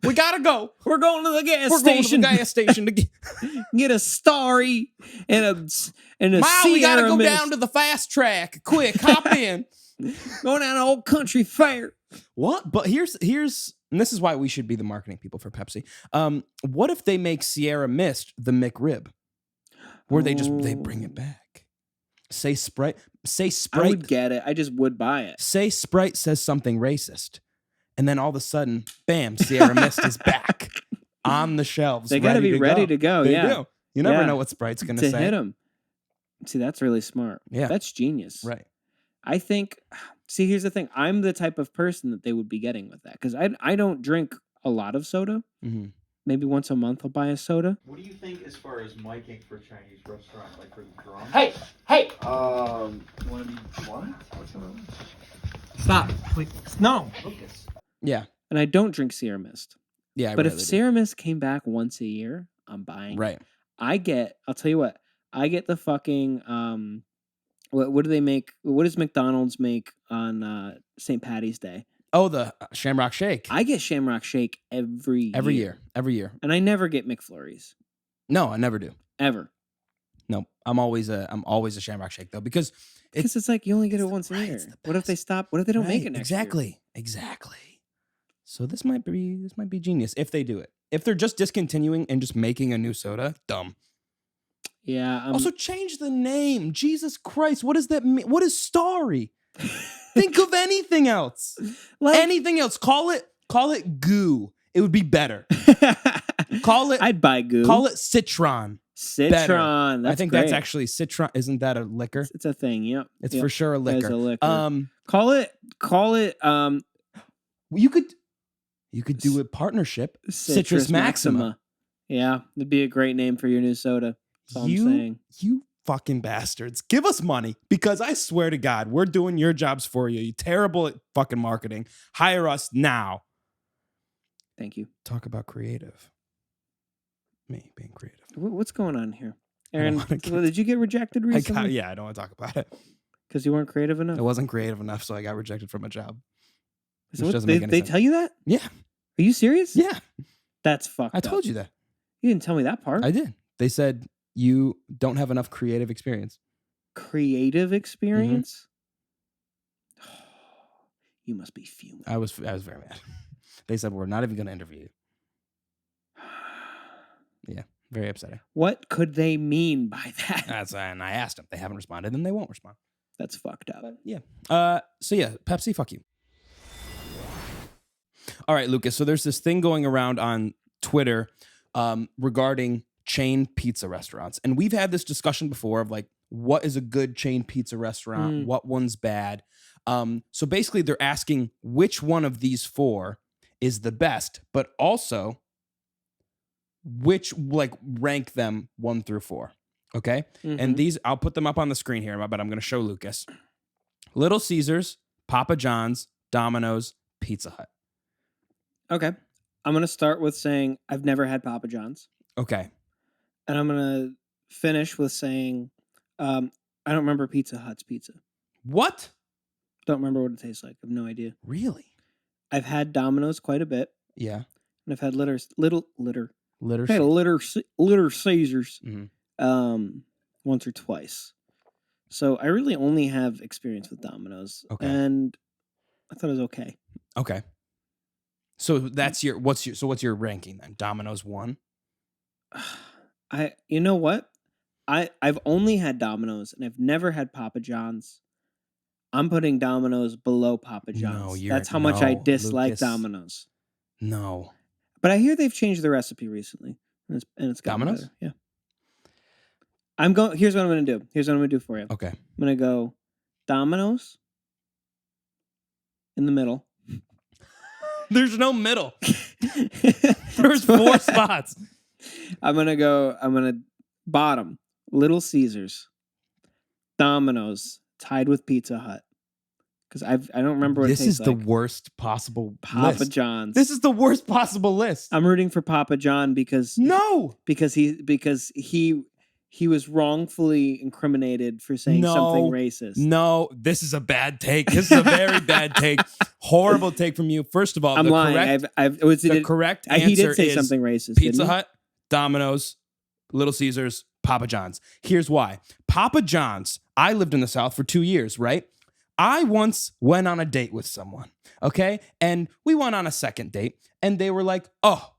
We gotta go. We're going to the gas We're going to station. the gas station to Get a Starry and a Ma, we gotta Sierra go Mist. down to the fast track. Quick, hop in. Going down to Old Country Fair. What? But here's and this is why we should be the marketing people for Pepsi. What if they make Sierra Mist the McRib? Where they bring it back. Say Sprite. I would get it. I just would buy it. Say Sprite says something racist. And then all of a sudden, bam, Sierra Mist is back on the shelves. They got to be ready to go. They Yeah. do. You never Yeah. know what Sprite's going To say. hit them. See, that's really smart. Yeah. That's genius. Right. I think, see, here's the thing. I'm the type of person that they would be getting with that because I don't drink a lot of soda. Mm-hmm. Maybe once a month I'll buy a soda. What do you think as far as miking for Chinese restaurant, like for the drum? Hey! You want to be what? What's going on? Stop. Please. No. Lucas. Yeah. And I don't drink Sierra Mist. Yeah. But if rarely do. Sierra Mist came back once a year, I'm buying. Right. I'll tell you what, I get the fucking, what do they make? What does McDonald's make on St. Patty's Day? Oh, the Shamrock Shake. I get Shamrock Shake every year. Every year. And I never get McFlurries. No, I never do. Ever. No, I'm always a Shamrock Shake though because Because it's like you only get it it's the- once a right, year. it's the What if they best. stop? What if they don't make Right, it next year? Exactly. So this might be genius if they do it. If they're just discontinuing and just making a new soda, dumb. Yeah. Also, change the name. Jesus Christ, what does that mean? What is Starry? Think of anything else. like, Anything else. Call it goo. It would be better. Call it I'd buy goo. Call it Citron. Citron. That's I think great. that's actually Citron. Isn't that a liquor? It's a thing. Yep. It's Yep. for sure a That is liquor. a liquor. Call it You could do a partnership. Citrus Maxima. Yeah, it'd be a great name for your new soda. That's all I'm saying. You fucking bastards. Give us money because I swear to God, we're doing your jobs for you. You're terrible at fucking marketing. Hire us now. Thank you. Talk about creative. Me being creative. What's going on here? I don't Aaron, wanna get- did you get rejected recently? I don't want to talk about it. Because you weren't creative enough? I wasn't creative enough, so I got rejected from a job. So which what- doesn't they make any they sense. tell you that? Yeah. Are you serious? Yeah. That's fucked I up. told you that. You didn't tell me that part. I did. They said you don't have enough creative experience. Creative experience? You must be fuming. I was very mad. They said we're not even going to interview you. Yeah, very upsetting. What could they mean by that? And I asked them. They haven't responded, and they won't respond. That's fucked up. But yeah. So yeah, Pepsi, fuck you. All right, Lucas. So there's this thing going around on Twitter regarding chain pizza restaurants, and we've had this discussion before of like, what is a good chain pizza restaurant? What one's bad? So basically, they're asking which one of these four is the best, but also which rank them 1 through 4. Okay. And these, I'll put them up on the screen here, but I'm going to show Lucas. Little Caesars, Papa John's, Domino's, Pizza Hut. Okay. I'm going to start with saying I've never had Papa John's. Okay. And I'm going to finish with saying I don't remember Pizza Hut's pizza. What? Don't remember what it tastes like. I have no idea. Really? I've had Domino's quite a bit. Yeah. And I've had Little Litter. I've had a Little Caesars Mhm. once or twice. So I really only have experience with Domino's. Okay. And I thought it was okay. Okay. So that's what's your ranking then? Domino's 1? You know what? I've only had Domino's and I've never had Papa John's. I'm putting Domino's below Papa John's. That's how much I dislike Lucas. Domino's. No. But I hear they've changed the recipe recently. And it's gotten Domino's? better. Yeah. Here's what I'm going to do. Here's what I'm going to do for you. Okay. I'm going to go Domino's in the middle. There's no middle. There's 4 spots. I'm going to bottom Little Caesars, Domino's, tied with Pizza Hut. Because I don't remember what This it tastes is like. the worst possible Papa list. John's. This is the worst possible list. I'm rooting for Papa John because No. he he was wrongfully incriminated for saying something racist. No, this is a bad take. This is a very bad take. Horrible take from you. First of all, I'm lying. Correct he answer did say is something racist. Pizza didn't he? Hut, Domino's, Little Caesars, Papa John's. Here's why. Papa John's, I lived in the South for 2 years, right? I once went on a date with someone, okay? And we went on a second date, and they were like, oh,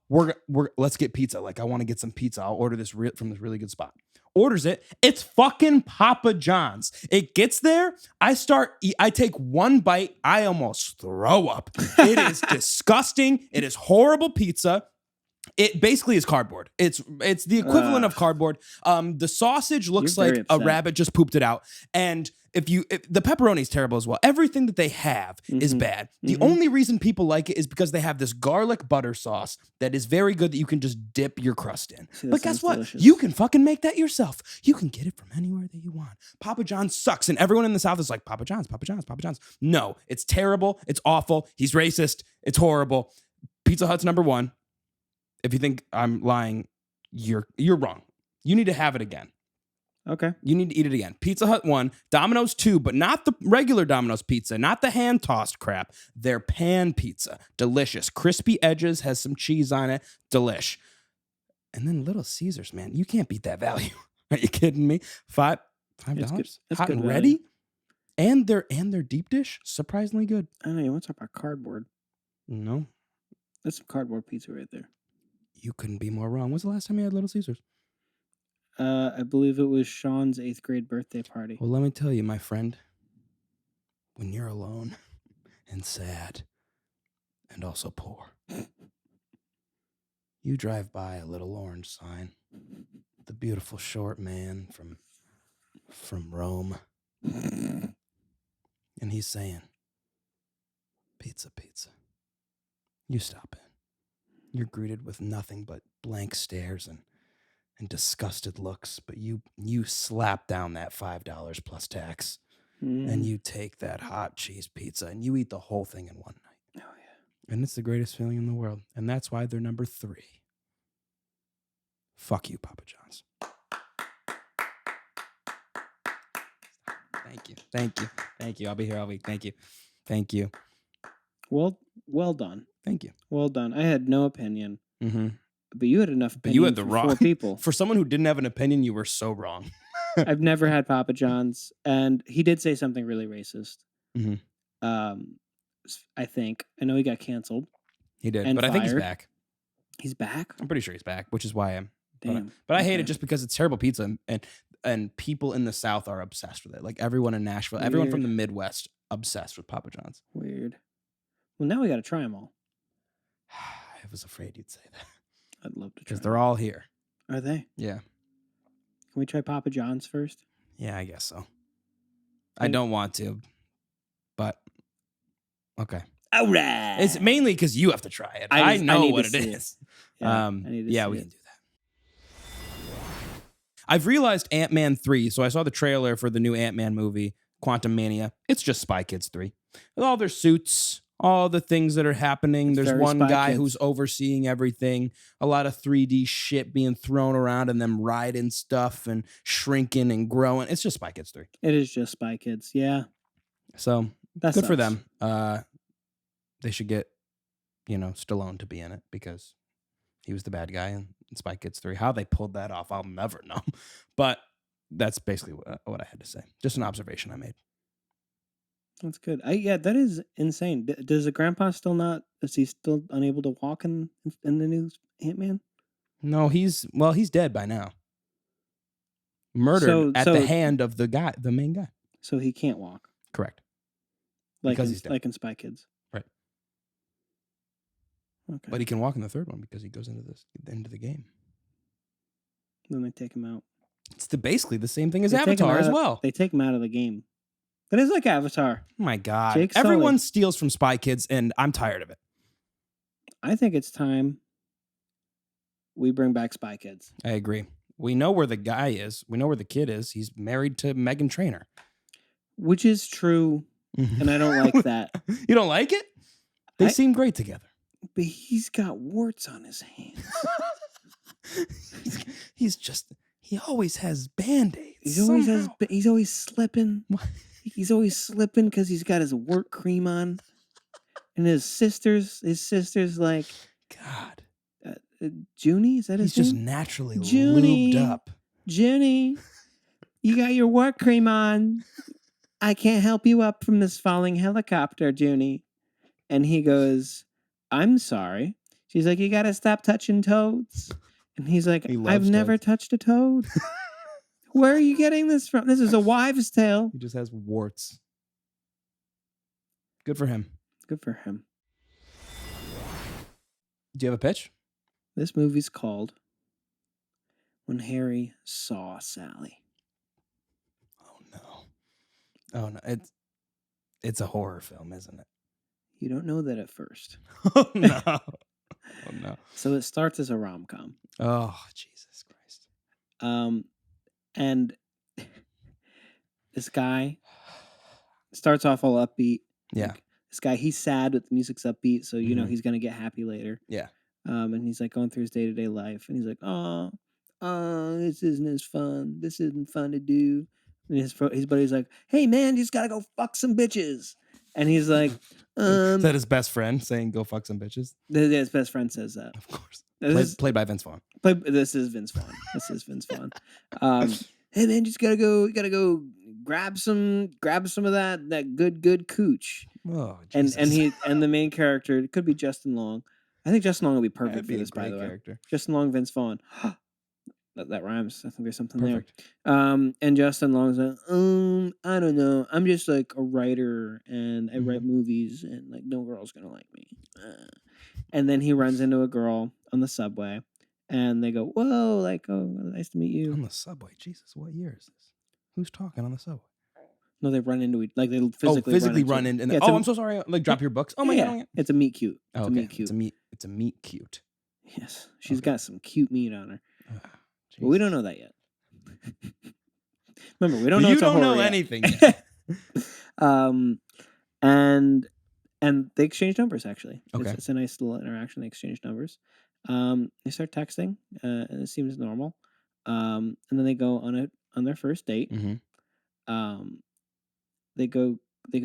let's get pizza. Like, I want to get some pizza. I'll order this from this really good spot. Orders it. It's fucking Papa John's. It gets there. I take one bite. I almost throw up. It is disgusting. It is horrible pizza. It basically is cardboard. It's the equivalent of cardboard. The sausage looks like a rabbit just pooped it out. And the pepperoni is terrible as well. Everything that they have is bad. The only reason people like it is because they have this garlic butter sauce that is very good that you can just dip your crust in. But guess what? Delicious. You can fucking make that yourself. You can get it from anywhere that you want. Papa John's sucks. And everyone in the South is like, Papa John's, Papa John's, Papa John's. No, it's terrible. It's awful. He's racist. It's horrible. Pizza Hut's number 1. If you think I'm lying, you're wrong. You need to have it again. Okay. You need to eat it again. Pizza Hut 1, Domino's 2, but not the regular Domino's pizza, not the hand-tossed crap. Their pan pizza. Delicious. Crispy edges, has some cheese on it. Delish. And then Little Caesars, man. You can't beat that value. Are you kidding me? $5? That's Hot good and value. ready? And their deep dish, surprisingly good. I don't know. You want to talk about cardboard? No. That's some cardboard pizza right there. You couldn't be more wrong. When's the last time you had Little Caesars? I believe it was Sean's 8th grade birthday party. Well, let me tell you, my friend, when you're alone and sad and also poor, you drive by a little orange sign, the beautiful short man from Rome, and he's saying, pizza, pizza. You stop in. You're greeted with nothing but blank stares and disgusted looks, but you slap down that $5 plus tax, and you take that hot cheese pizza and you eat the whole thing in one night. Oh yeah. And it's the greatest feeling in the world, and that's why they're number 3. Fuck you, Papa John's. Thank you. I'll be here all week. Thank you. Well done. Thank you. Well done. I had no opinion. Mm-hmm. But you had enough opinion. But you had the for wrong 4 people. For someone who didn't have an opinion, you were so wrong. I've never had Papa John's, and he did say something really racist. Mhm. I think. I know he got canceled. He did, and but I think he's fired. back. He's back? I'm pretty sure he's back, which is why I'm. Damn. But I hate Okay. it just because it's terrible pizza, and people in the South are obsessed with it. Like everyone in Nashville, everyone from Weird. the Midwest, obsessed with Papa John's. Weird. Well, now we got to try them all. I was afraid you'd say that I'd love to try. because they're all here. Are they? Yeah, Can we try Papa John's first? yeah, I guess so. I Okay. don't want to, but okay. All right. It's mainly because you have to try it. I I need know to what it see it. is. Yeah, I need to Yeah, see we it. can do that. I've realized Ant-Man 3, so I saw the trailer for the new Ant-Man movie, Quantumania. It's just Spy Kids 3. With all their suits, all the things that are happening. It's There's very one Spy guy Kids. who's overseeing everything. A lot of 3D shit being thrown around and them riding stuff and shrinking and growing. It's just Spy Kids 3. It is just Spy Kids. Yeah. So That good for sucks. them. They should get, Stallone to be in it because he was the bad guy in Spy Kids 3. How they pulled that off, I'll never know. But that's basically what I had to say. Just an observation I made. That's good. Yeah, that is insane. Does the grandpa is he still unable to walk in the new Ant-Man? No, he's dead by now. Murdered So- at so- the hand of the main guy. So he can't walk. Correct. Like Because in, he's dead. like in Spy Kids. Right. Okay. But he can walk in the third one because he goes into the game. Then they take him out. It's basically the same thing as They take him Avatar as out- well. They take him out of the game. That is like Avatar. Oh my God. Jake Everyone Sully. steals from Spy Kids, and I'm tired of it. I think it's time we bring back Spy Kids. I agree. We know where the guy is. We know where the kid is. He's married to Meghan Trainor. Which is true, and I don't like that. You don't like it? They I- seem great together. But he's got warts on his hands. He He always has band-aids. He's always slipping. What? He's always slipping because he's got his work cream on. And his sister's like, God. Junie, is that his He's just name? naturally Junie. lubed up. Junie, you got your work cream on. I can't help you up from this falling helicopter, Junie. And he goes, I'm sorry. She's like, you got to stop touching toads. And he's like, He I've loves never toads. touched a toad. Where are you getting this from? This is a wives' tale. He just has warts. Good for him. Good for him. Do you have a pitch? This movie's called When Harry Saw Sally. Oh no. Oh no. It's a horror film, isn't it? You don't know that at first. Oh no. Oh no. So it starts as a rom-com. Oh, Jesus Christ. And this guy starts off all upbeat. Yeah. Like, this guy, he's sad, but the music's upbeat, so you know Mhm. he's gonna get happy later. Yeah. And he's like going through his day-to-day life, and he's like, oh, this isn't as fun. This isn't fun to do. And his buddy's like, hey man, you just gotta go fuck some bitches. And he's like, Is that his best friend saying go fuck some bitches? his best friend says that. Of course. This Played by Vince Vaughn. this is Vince Vaughn. This is Vince Vaughn. Hey man, just gotta go grab some of that good cooch. Oh, And Jesus. the main character, it could be Justin Long. I think Justin Long will be perfect That'd for be a this, by great the way. character. Justin Long, Vince Vaughn. that rhymes. I think there's something Perfect. there. And Justin Long's like, I don't know. I'm just like a writer and I write movies and like no girl's gonna like me. And then he runs into a girl on the subway and they go, whoa, like, oh, nice to meet you. On the subway. Jesus, what year is this? Who's talking on the subway? No, they run into it. Like they physically, physically run run into in. Yeah, it's Oh, a- I'm so sorry. Like drop your books. Oh my yeah, God. it's a meet cute. Oh, It's okay. a meet cute. It's a meet cute. Yes, she's Okay. got some cute meat on her. Ugh, But we don't Jesus. know that yet. Remember, we don't But know you it's a don't know horror yet. anything yet. And they exchange numbers, actually. Okay. It's a nice little interaction. They exchange numbers. They start texting, and it seems normal. And then they go on their first date. Mm-hmm. They go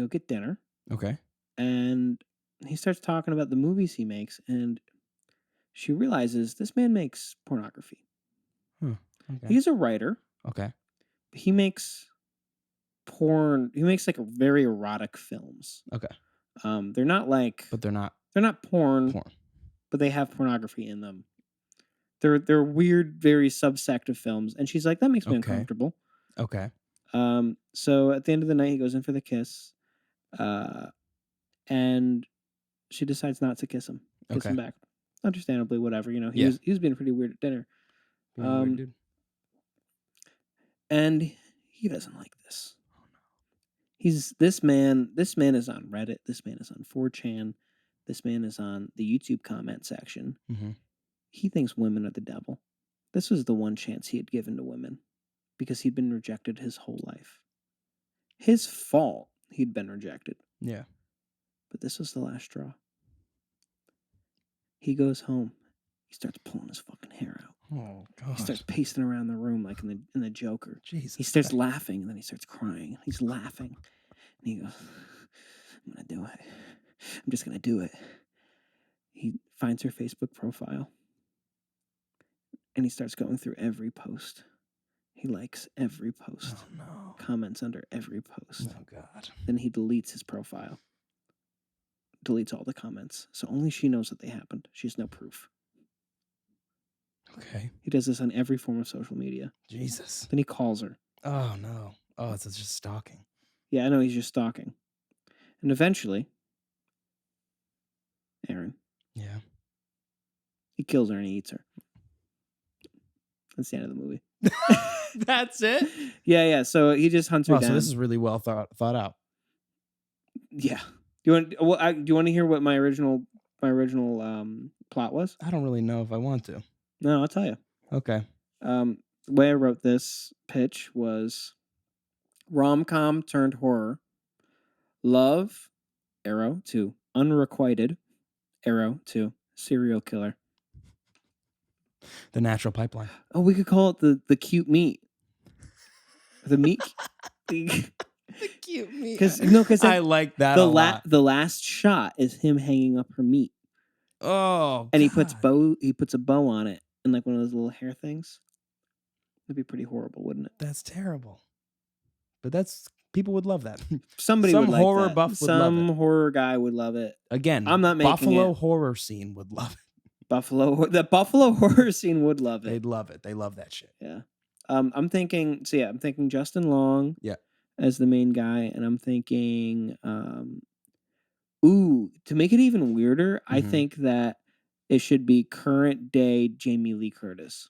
get dinner, Okay. and he starts talking about the movies he makes, and she realizes this man makes pornography. Okay. He's a writer. Okay. He makes porn. He makes like very erotic films. Okay. They're not like But they're not they're not porn, porn. but they have pornography in them. They're weird, very subsect of films, and she's like, that makes me Okay. uncomfortable. Okay. So at the end of the night, he goes in for the kiss, and she decides not to kiss him Okay. back. Understandably, whatever, you know. He Yeah. was being pretty weird at dinner, Being a weird dude. and he doesn't like this. This man is on Reddit. This man is on 4chan. This man is on the YouTube comment section. Mhm. He thinks women are the devil. This was the one chance he had given to women because he'd been rejected his whole life. His fault he'd been rejected. Yeah. But this was the last straw. He goes home. He starts pulling his fucking hair out. Oh He God. starts pacing around the room like in the Joker. Jesus. He starts laughing, and then he starts crying. He's laughing. And he goes, I'm going to do it. I'm just going to do it. He finds her Facebook profile. And he starts going through every post. He likes every post. Oh no. Comments under every post. Oh God. Then he deletes his profile. Deletes all the comments. So only she knows that they happened. She has no proof. Okay. He does this on every form of social media. Jesus. Then he calls her. Oh no. Oh, it's just stalking. Yeah, I know, he's just stalking. And eventually, Aaron, Yeah. he kills her and he eats her. That's the end of the movie. That's it. Yeah. So he just hunts her Oh, down. so this is really well thought out. Yeah. Do you want to hear what my original plot was? I don't really know if I want to. No, I'll tell you. Okay. The way I wrote this pitch was rom-com turned horror. Love, arrow to unrequited, arrow to serial killer. The natural pipeline. Oh, we could call it the cute meat. The meat. Cute me. Because I like that a lot. the last shot is him hanging up her meat, Oh, and God. he puts a bow on it and like one of those little hair things. That'd be pretty horrible, wouldn't it? That's terrible. But people would love that. Somebody Some would like horror that. buff would love Some it. horror guy would love it. Again, I'm not making Buffalo it. horror scene would love it. The Buffalo horror scene would love it. They'd love it. They love that shit. Yeah. I'm thinking Justin Long Yeah. as the main guy, and I'm thinking to make it even weirder, I Mhm. think that it should be current day Jamie Lee Curtis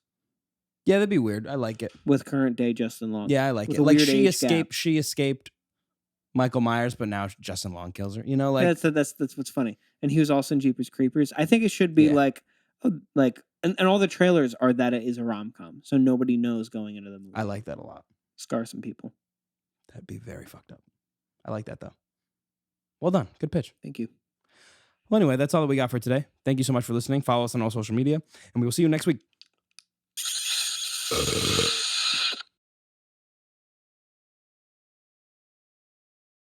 Yeah, that'd be weird. I like it. with current day Justin Long. Yeah, I like With it. a Like weird she age gap. escaped Michael Myers, but now Justin Long kills her. You know, like That's what's funny. And he was also in Jeepers Creepers. I think it should be Yeah. and all the trailers are that it is a rom-com, so nobody knows going into the movie. I like that a lot. Scar some people. That'd be very fucked up. I like that though. Well done. Good pitch. Thank you. Well, anyway, that's all that we got for today. Thank you so much for listening. Follow us on all social media, and we will see you next week.